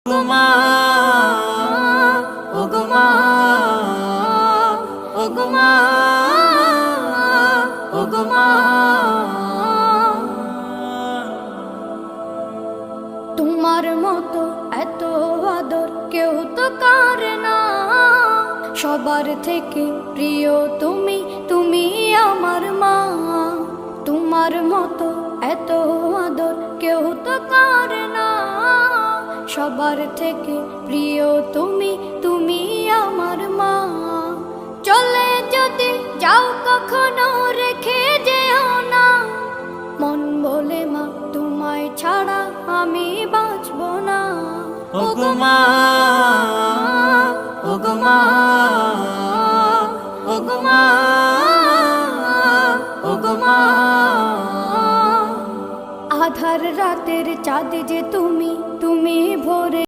ওগো মা, ওগো মা, ওগো মা। তোমার মতো এত আদর কেউ তো করে না, সবার থেকে প্রিয় তুমি, তুমি আমার মা। তোমার মতো এত আদর কেউ তো করে না, সবার থেকে প্রিয় তুমি, তুমি আমার মা। চলে যদি যাও কখনো রেখে যেও না, মন বলে মা তোমায় ছাড়া আমি বাঁচব না। ওগো মা, ওগো মা, ওগো মা, ওগো মা। আধার রাতের চাঁদ যে তুমি, তুমি ভোরে